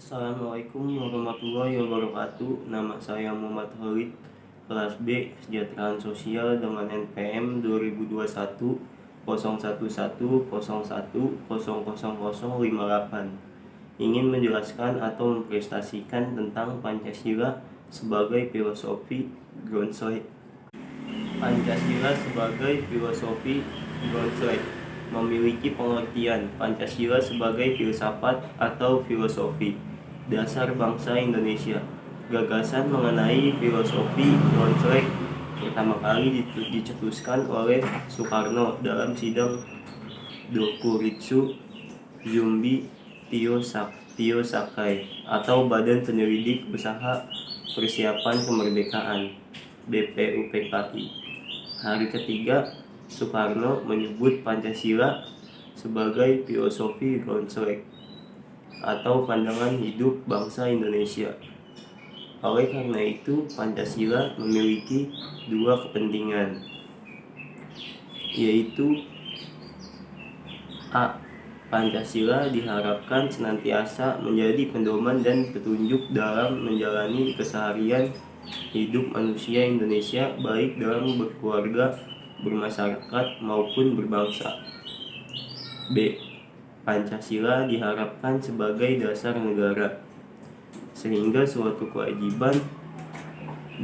Assalamualaikum warahmatullahi wabarakatuh. Nama saya Muhammad Khalid, kelas B, Kesejahteraan Sosial dengan NPM 2021 01101000058. Ingin menjelaskan atau mempresentasikan tentang Pancasila sebagai filosofi Grundzeit. Pancasila sebagai filosofi Grundzeit memiliki pengertian Pancasila sebagai filsafat atau filosofi dasar bangsa Indonesia. Gagasan mengenai filosofi Grundzeit pertama kali dicetuskan oleh Soekarno dalam sidang Dokuritsu Zumbi Tio Sakai atau Badan Penyelidik Usaha Persiapan Kemerdekaan BPUPKI. Hari ketiga, Soekarno menyebut Pancasila sebagai filosofi Grundzeit atau pandangan hidup bangsa Indonesia. Oleh karena itu, Pancasila memiliki dua kepentingan, yaitu A. Pancasila diharapkan senantiasa menjadi pedoman dan petunjuk dalam menjalani keseharian hidup manusia Indonesia, baik dalam berkeluarga, bermasyarakat, maupun berbangsa. B. Pancasila diharapkan sebagai dasar negara, sehingga suatu kewajiban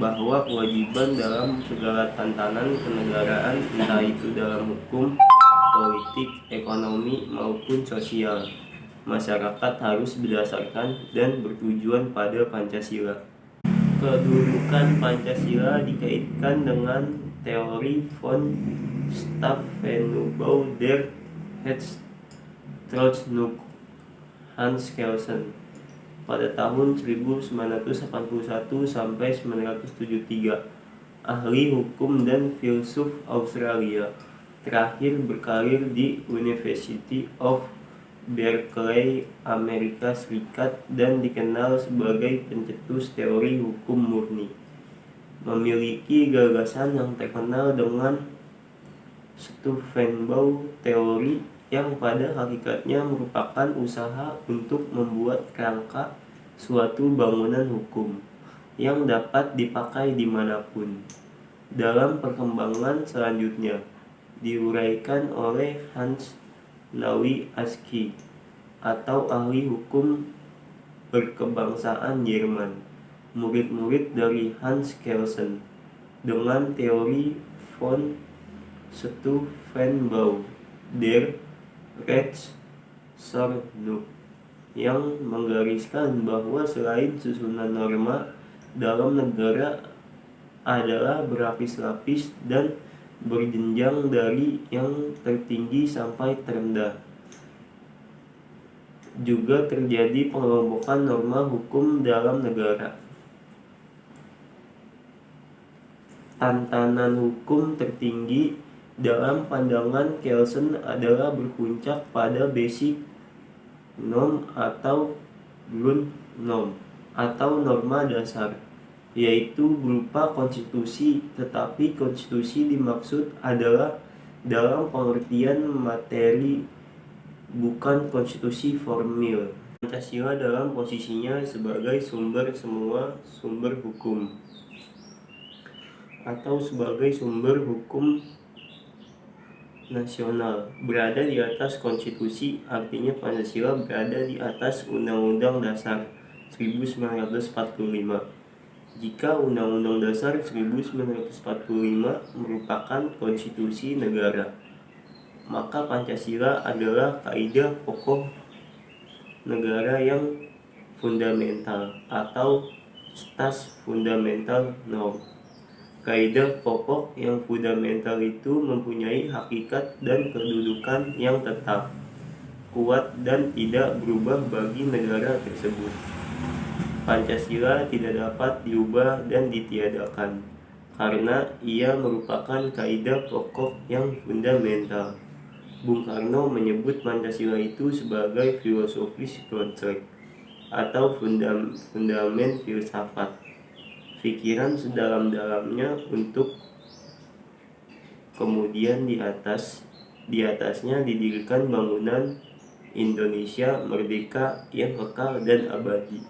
bahwa kewajiban dalam segala tantangan kenegaraan, entah itu dalam hukum, politik, ekonomi, maupun sosial, masyarakat harus berdasarkan dan bertujuan pada Pancasila. Kedudukan Pancasila dikaitkan dengan teori von Stauffenberg der Rechtsordnung Hans Kelsen pada tahun 1981 sampai 1973, ahli hukum dan filsuf Australia, terakhir berkarir di University of Berkeley, Amerika Serikat, dan dikenal sebagai pencetus teori hukum murni. Memiliki gagasan yang terkenal dengan Stauffenberg teori, yang pada hakikatnya merupakan usaha untuk membuat kerangka suatu bangunan hukum yang dapat dipakai dimanapun. Dalam perkembangan selanjutnya diuraikan oleh Hans Nawi Aski atau ahli hukum berkebangsaan Jerman, murid-murid dari Hans Kelsen, dengan teori von Stauffenberg der Rechtsordnung, yang menggariskan bahwa selain susunan norma dalam negara adalah berlapis-lapis dan berjenjang dari yang tertinggi sampai terendah, juga terjadi pengelompokan norma hukum dalam negara. Tantanan hukum tertinggi dalam pandangan Kelsen adalah berpuncak pada basic norm atau Grundnorm atau norma dasar, yaitu berupa konstitusi, tetapi konstitusi dimaksud adalah dalam pengertian materi, bukan konstitusi formil. Pancasila dalam posisinya sebagai sumber semua sumber hukum atau sebagai sumber hukum nasional berada di atas konstitusi, artinya Pancasila berada di atas Undang-Undang Dasar 1945. Jika Undang-Undang Dasar 1945 merupakan konstitusi negara, maka Pancasila adalah kaidah pokok negara yang fundamental atau Stas Fundamental Norm. Kaidah pokok yang fundamental itu mempunyai hakikat dan kedudukan yang tetap, kuat, dan tidak berubah bagi negara tersebut. Pancasila tidak dapat diubah dan ditiadakan, karena ia merupakan kaidah pokok yang fundamental. Bung Karno menyebut Pancasila itu sebagai filosofis Grundzeit atau fundamen filsafat, pikiran sedalam-dalamnya, untuk kemudian di atasnya didirikan bangunan Indonesia merdeka yang kekal dan abadi.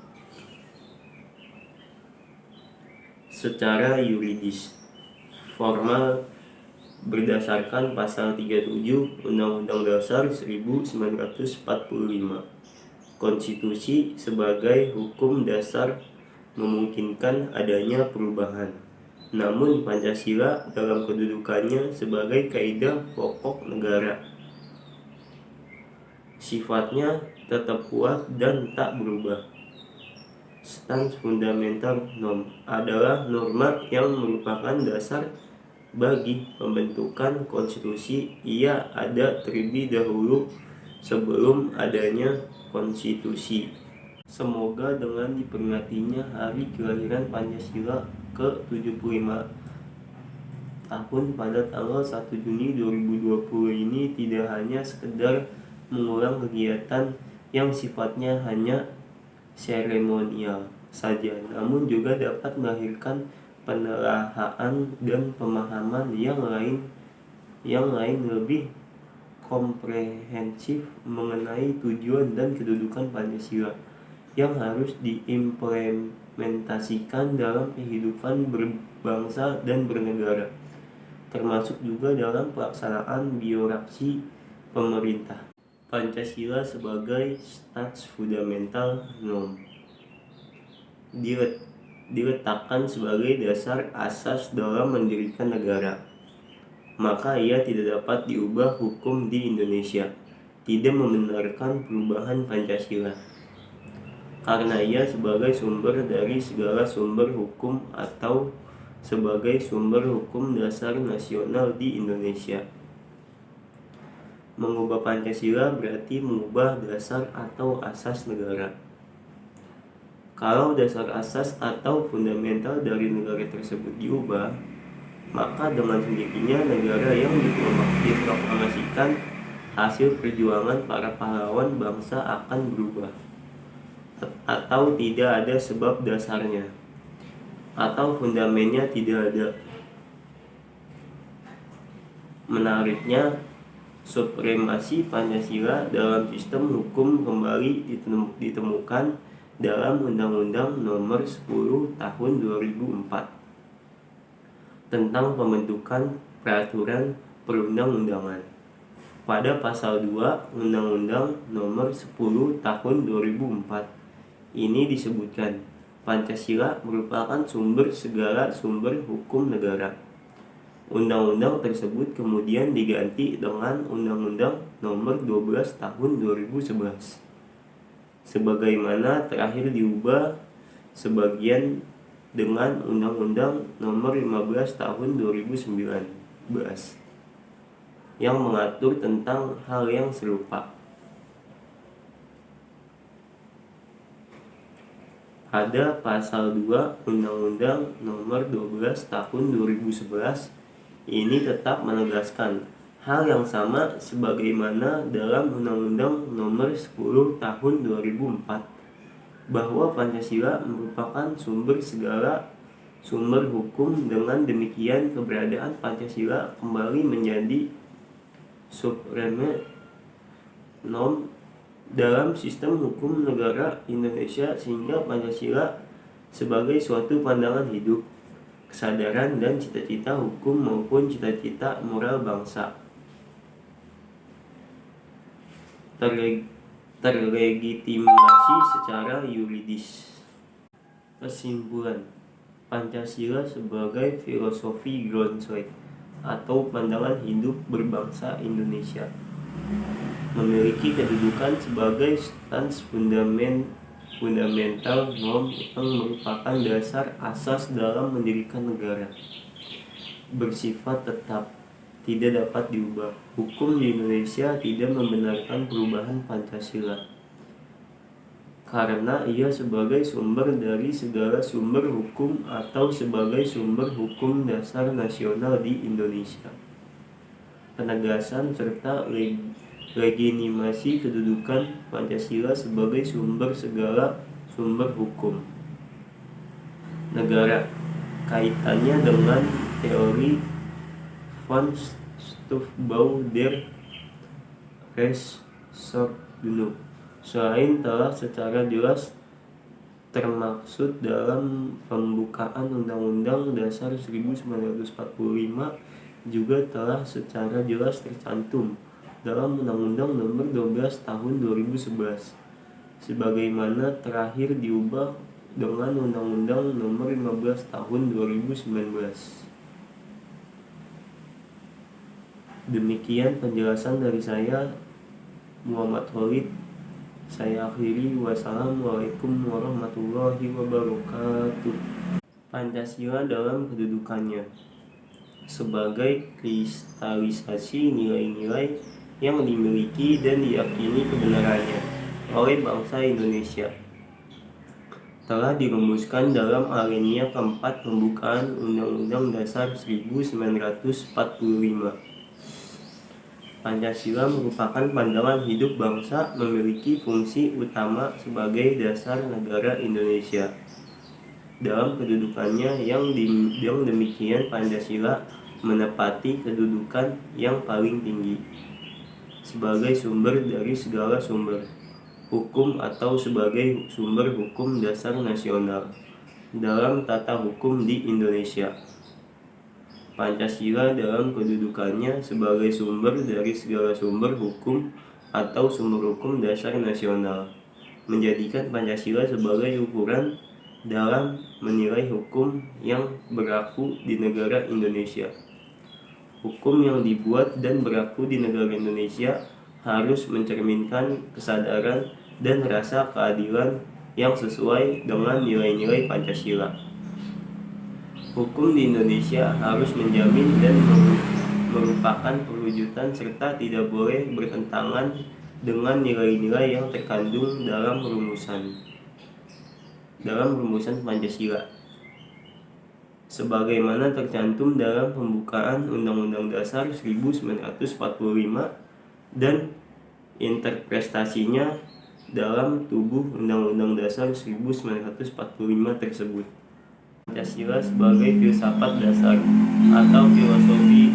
Secara yuridis, formal berdasarkan pasal 37 Undang-Undang Dasar 1945. Konstitusi sebagai hukum dasar memungkinkan adanya perubahan. Namun Pancasila dalam kedudukannya sebagai kaidah pokok negara sifatnya tetap kuat dan tak berubah. Stans fundamental norm adalah norma yang merupakan dasar bagi pembentukan konstitusi. Ia ada terlebih dahulu sebelum adanya konstitusi. Semoga dengan diperingatinya hari kelahiran Pancasila ke-75 tahun pada tanggal 1 Juni 2020 ini tidak hanya sekedar mengulang kegiatan yang sifatnya hanya seremonial saja, namun juga dapat melahirkan penelaahan dan pemahaman yang lain lebih komprehensif mengenai tujuan dan kedudukan Pancasila yang harus diimplementasikan dalam kehidupan berbangsa dan bernegara, termasuk juga dalam pelaksanaan birokrasi pemerintah. Pancasila sebagai stans fundamental norm diletakkan sebagai dasar asas dalam mendirikan negara, maka ia tidak dapat diubah hukum di Indonesia tidak membenarkan perubahan Pancasila, karena ia sebagai sumber dari segala sumber hukum atau sebagai sumber hukum dasar nasional di Indonesia. Mengubah Pancasila berarti mengubah dasar atau asas negara. Kalau dasar asas atau fundamental dari negara tersebut diubah, maka dengan sendirinya negara yang diproklamasikan hasil perjuangan para pahlawan bangsa akan berubah, atau tidak ada sebab dasarnya, atau fundamennya tidak ada. Menariknya, supremasi Pancasila dalam sistem hukum kembali ditemukan dalam Undang-Undang Nomor 10 Tahun 2004 tentang pembentukan peraturan perundang-undangan. Pada pasal 2 Undang-Undang Nomor 10 Tahun 2004 ini disebutkan Pancasila merupakan sumber segala sumber hukum negara. Undang-undang tersebut kemudian diganti dengan Undang-Undang Nomor 12 Tahun 2011. Sebagaimana terakhir diubah sebagian dengan Undang-Undang Nomor 15 Tahun 2019 yang mengatur tentang hal yang serupa. Ada pasal 2 Undang-Undang Nomor 12 Tahun 2011 ini tetap menegaskan hal yang sama sebagaimana dalam Undang-Undang Nomor 10 Tahun 2004 bahwa Pancasila merupakan sumber segala sumber hukum. Dengan demikian keberadaan Pancasila kembali menjadi supreme norm dalam sistem hukum negara Indonesia, sehingga Pancasila sebagai suatu pandangan hidup, kesadaran dan cita-cita hukum maupun cita-cita moral bangsa terlegitimasi secara yuridis. Kesimpulan, Pancasila sebagai filosofi Grundzweig atau pandangan hidup berbangsa Indonesia memiliki kedudukan sebagai stans fundamental norm yang merupakan dasar asas dalam mendirikan negara, bersifat tetap, tidak dapat diubah. Hukum di Indonesia tidak membenarkan perubahan Pancasila karena ia sebagai sumber dari segala sumber hukum atau sebagai sumber hukum dasar nasional di Indonesia. Penegasan serta legitimasi kedudukan Pancasila sebagai sumber segala sumber hukum negara. Kaitannya dengan teori von Stuffbau der Rechtsordnung Dunuk. Selain telah secara jelas termaksud dalam pembukaan Undang-Undang Dasar 1945, juga telah secara jelas tercantum dalam Undang-Undang Nomor 12 Tahun 2011, sebagaimana terakhir diubah dengan Undang-Undang Nomor 15 Tahun 2019. Demikian penjelasan dari saya, Muhammad Khalid. Saya akhiri, wassalamualaikum warahmatullahi wabarakatuh. Pancasila dalam kedudukannya sebagai kristalisasi nilai-nilai yang dimiliki dan diyakini kebenarannya oleh bangsa Indonesia telah dirumuskan dalam alinea keempat pembukaan Undang-Undang Dasar 1945. Pancasila merupakan pandangan hidup bangsa memiliki fungsi utama sebagai dasar negara Indonesia. Dalam kedudukannya yang demikian, Pancasila menepati kedudukan yang paling tinggi sebagai sumber dari segala sumber hukum atau sebagai sumber hukum dasar nasional dalam tata hukum di Indonesia. Pancasila dalam kedudukannya sebagai sumber dari segala sumber hukum atau sumber hukum dasar nasional menjadikan Pancasila sebagai ukuran dalam menilai hukum yang berlaku di negara Indonesia. Hukum yang dibuat dan berlaku di negara Indonesia harus mencerminkan kesadaran dan rasa keadilan yang sesuai dengan nilai-nilai Pancasila. Hukum di Indonesia harus menjamin dan merupakan perwujudan serta tidak boleh bertentangan dengan nilai-nilai yang terkandung dalam rumusan Pancasila sebagaimana tercantum dalam pembukaan Undang-Undang Dasar 1945 dan interpretasinya dalam tubuh Undang-Undang Dasar 1945 tersebut. Pancasila sebagai filsafat dasar atau filosofi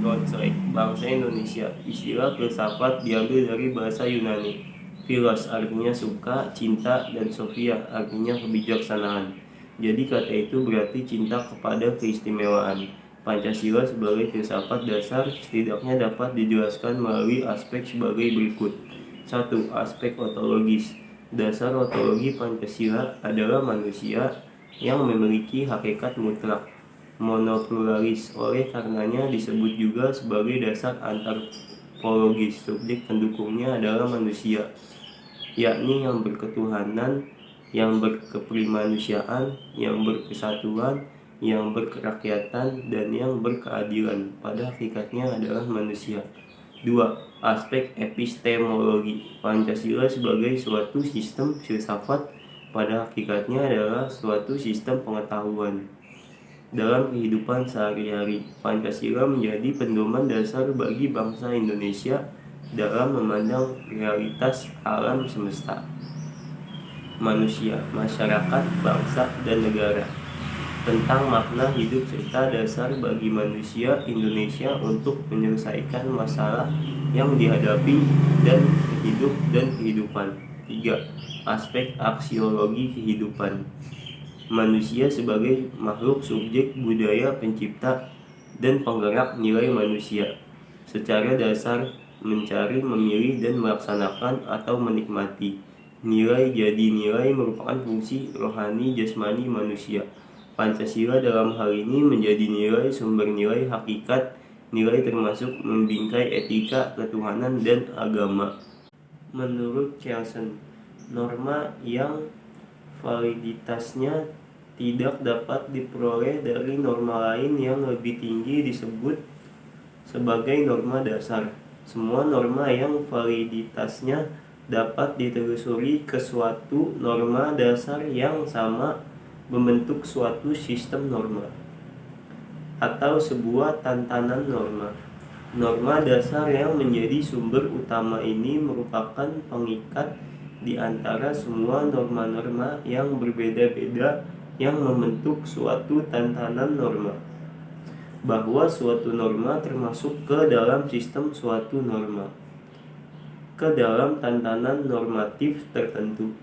Grundzweig bangsa Indonesia. Istilah filsafat diambil dari bahasa Yunani. Philos artinya suka, cinta, dan sophia artinya kebijaksanaan. Jadi kata itu berarti cinta kepada keistimewaan. Pancasila sebagai filsafat dasar setidaknya dapat dijelaskan melalui aspek sebagai berikut. 1. Aspek ontologis. Dasar ontologi Pancasila adalah manusia yang memiliki hakikat mutlak, monopluralis. Oleh karenanya disebut juga sebagai dasar antropologis. Subjek pendukungnya adalah manusia, yakni yang berketuhanan, yang berkeprimanusiaan, yang berkesatuan, yang berkerakyatan, dan yang berkeadilan. Pada hakikatnya adalah manusia. 2. Aspek epistemologi. Pancasila sebagai suatu sistem filsafat pada hakikatnya adalah suatu sistem pengetahuan dalam kehidupan sehari-hari. Pancasila menjadi pedoman dasar bagi bangsa Indonesia dalam memandang realitas alam semesta, manusia, masyarakat, bangsa, dan negara, tentang makna hidup serta dasar bagi manusia Indonesia untuk menyelesaikan masalah yang dihadapi dan hidup dan kehidupan. 3. Aspek aksiologi kehidupan. Manusia sebagai makhluk subjek budaya pencipta dan penggerak nilai manusia secara dasar mencari, memilih, dan melaksanakan atau menikmati. Nilai jadi nilai merupakan fungsi rohani jasmani manusia. Pancasila dalam hal ini menjadi nilai sumber nilai hakikat, nilai termasuk membingkai etika, ketuhanan, dan agama. Menurut Kelsen, norma yang validitasnya tidak dapat diperoleh dari norma lain yang lebih tinggi disebut sebagai norma dasar. Semua norma yang validitasnya dapat ditelusuri ke suatu norma dasar yang sama membentuk suatu sistem norma atau sebuah tatanan norma. Norma dasar yang menjadi sumber utama ini merupakan pengikat di antara semua norma-norma yang berbeda-beda yang membentuk suatu tatanan norma, bahwa suatu norma termasuk ke dalam sistem suatu norma. ke dalam tatanan normatif tertentu.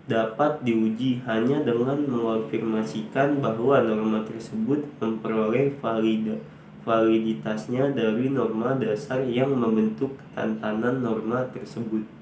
Dapat diuji hanya dengan mengonfirmasikan bahwa norma tersebut memperoleh validitasnya dari norma dasar yang membentuk tatanan norma tersebut.